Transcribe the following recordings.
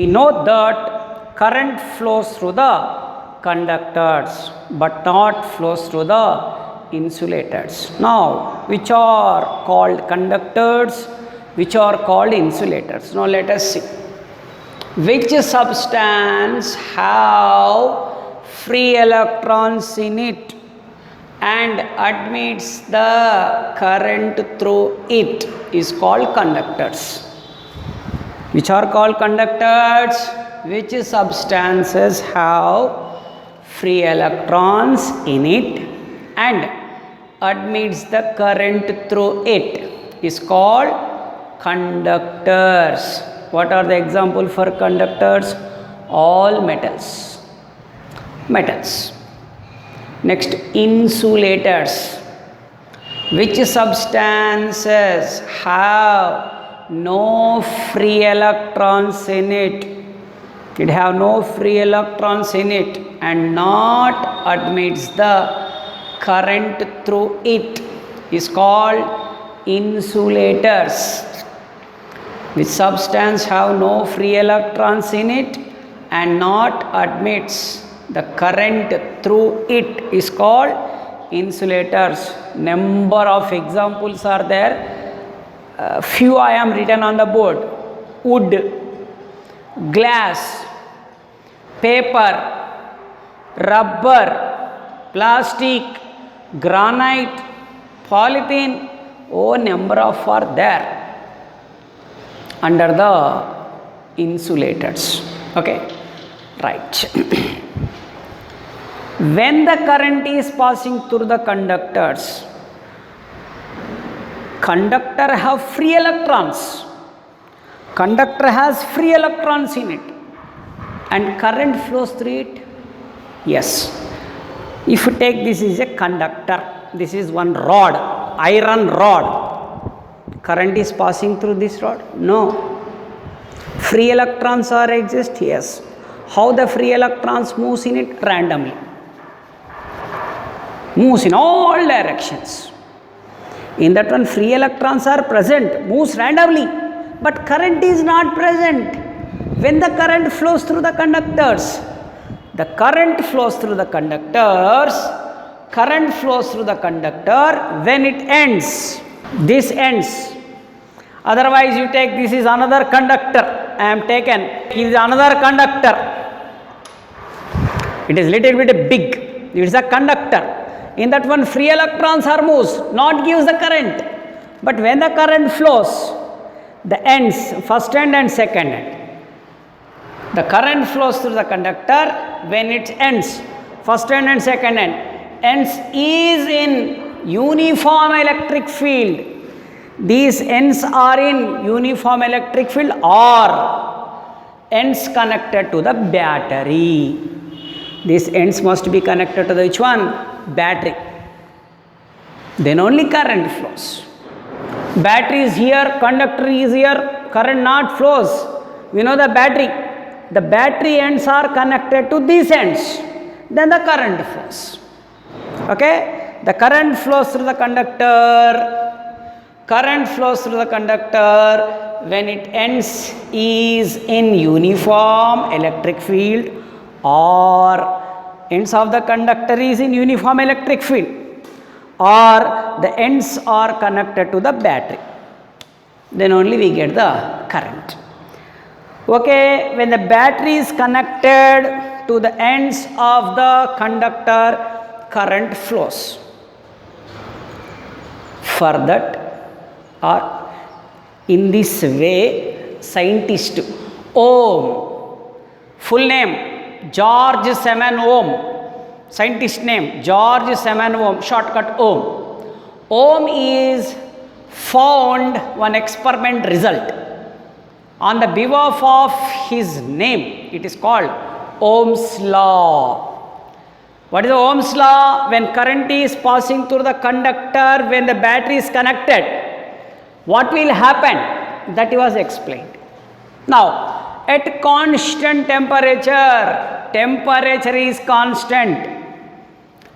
We know that current flows through the conductors but not flows through the insulators. Now, which are called conductors, which are called insulators? Now, let us see. Which substance have free electrons in it and admits the current through it is called conductors. Which are called conductors? Which substances have free electrons in it and admits the current through it is called conductors. What are the example for conductors? All metals. Next, insulators. Which substances have no free electrons in it? It have no free electrons in it and not admits the current through it is called insulators. Which substance have no free electrons in it and not admits the current through it is called insulators. Number of examples are there. Few I am written on the board. Wood, glass, paper, rubber, plastic, granite, polythene. Oh, number of are there under the insulators. Okay, right. When the current is passing through the conductors, conductor have free electrons. Conductor has free electrons in it and current flows through it. Yes. If you take this is a conductor, this is one rod, iron rod. Current is passing through this rod? No. Free electrons are exist? Yes. How the free electrons moves in it? Randomly. Moves in all directions. In that one free electrons are present, moves randomly, but current is not present. When the current flows through the conductors, the current flows through the conductors, current flows through the conductor, when it ends, this ends. Otherwise you take this is another conductor, I am taken, it is another conductor. It is little bit big, it is a conductor. In that one free electrons are moves, not gives the current. But when the current flows, the ends, first end and second end. The current flows through the conductor, when it ends, first end and second end, ends is in uniform electric field. These ends are in uniform electric field or ends connected to the battery. These ends must be connected to the which one? Battery. Then only current flows. Battery is here, conductor is here, current not flows. We know the battery. The battery ends are connected to these ends. Then the current flows. Okay? The current flows through the conductor. Current flows through the conductor when it ends is in uniform electric field or ends of the conductor is in uniform electric field or the ends are connected to the battery. Then only we get the current. Okay, when the battery is connected to the ends of the conductor, current flows. For that or in this way, scientist Ohm, full name George Semen Ohm, scientist name George Semen Ohm, shortcut Ohm. Ohm is found one experiment result on the behalf of his name. It is called Ohm's law. What is the Ohm's law? When current is passing through the conductor, when the battery is connected, what will happen? That was explained. Now, at constant temperature, temperature is constant.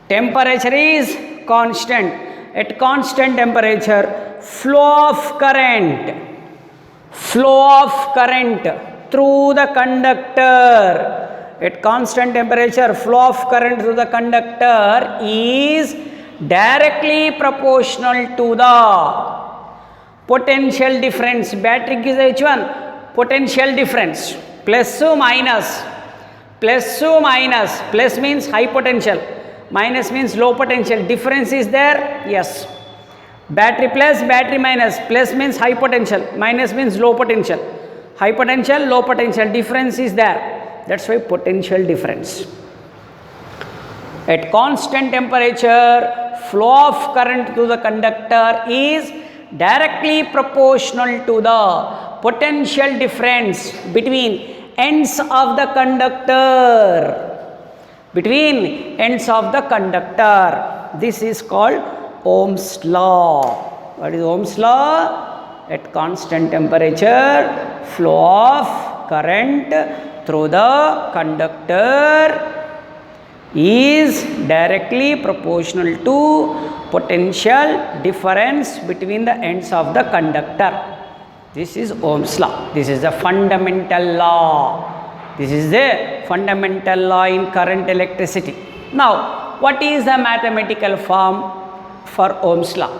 Temperature is constant. At constant temperature, flow of current through the conductor. At constant temperature, flow of current through the conductor is directly proportional to the potential difference. Battery gives H1, potential difference, plus or minus, plus or minus, plus means high potential, minus means low potential, difference is there, yes. Battery plus, battery minus, plus means high potential, minus means low potential, high potential, low potential, difference is there. That's why potential difference. At constant temperature, flow of current through the conductor is directly proportional to the potential difference between ends of the conductor. Between ends of the conductor. This is called Ohm's law. What is Ohm's law? At constant temperature, flow of current through the conductor is directly proportional to potential difference between the ends of the conductor. This is Ohm's law. This is a fundamental law. This is the fundamental law in current electricity. Now, what is the mathematical form for Ohm's law?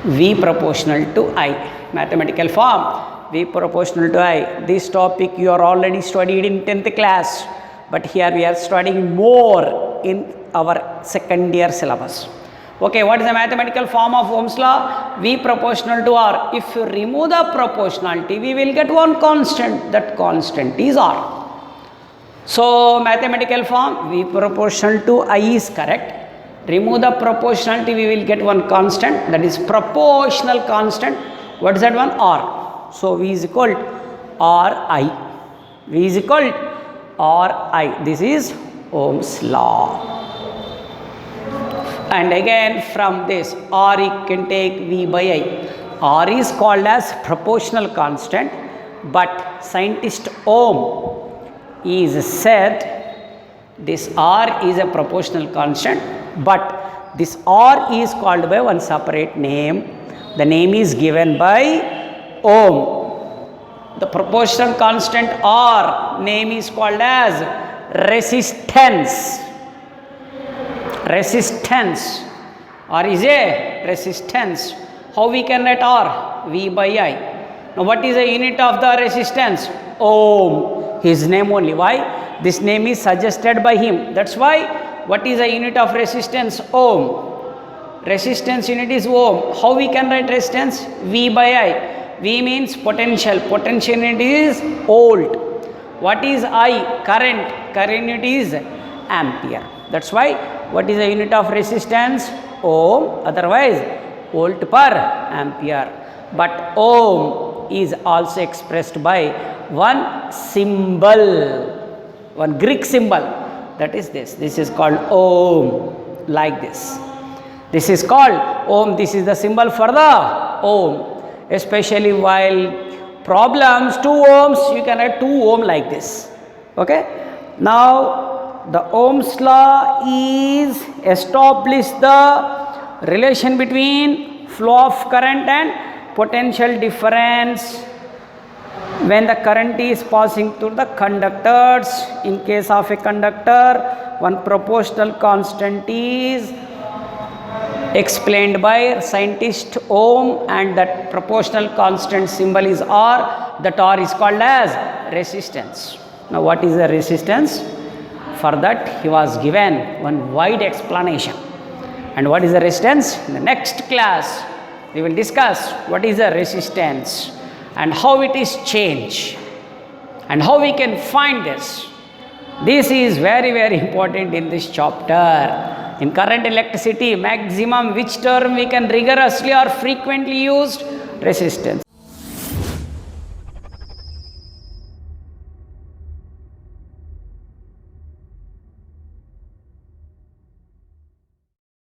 V proportional to I. Mathematical form V proportional to I. This topic you are already studied in 10th class, but here we are studying more in our second year syllabus. Okay, what is the mathematical form of Ohm's law? V proportional to R. If you remove the proportionality, we will get one constant. That constant is R. So, mathematical form V proportional to I is correct. Remove the proportionality, we will get one constant, that is proportional constant. What is that one? R. So, V is equal to Ri. V is equal to Ri. This is Ohm's law. And again from this R you can take V by I. R is called as proportional constant, but scientist Ohm is said this R is a proportional constant, but this R is called by one separate name. The name is given by Ohm. The proportional constant R name is called as resistance. Resistance. R is a resistance. How we can write R? V by I. Now what is the unit of the resistance? Ohm. His name only. Why? This name is suggested by him. That's why. What is the unit of resistance? Ohm. Resistance unit is Ohm. How we can write resistance? V by I. V means potential. Potential unit is volt. What is I? Current. Current unit is ampere. That's why what is the unit of resistance? Ohm. Otherwise volt per ampere. But Ohm is also expressed by one symbol, one Greek symbol. That is this. This is called Ohm. Like this. This is called Ohm. This is the symbol for the Ohm. Especially while problems 2 ohms, you can write 2 ohm like this. Okay. Now the Ohm's law is establish the relation between flow of current and potential difference when the current is passing through the conductors. In case of a conductor, one proportional constant is explained by scientist Ohm, and that proportional constant symbol is R. That R is called as resistance. Now what is the resistance? For that he was given one wide explanation. And what is the resistance? In the next class we will discuss what is the resistance and how it is changed and how we can find this. This is very, very important in this chapter. In current electricity, maximum which term we can rigorously or frequently used? Resistance.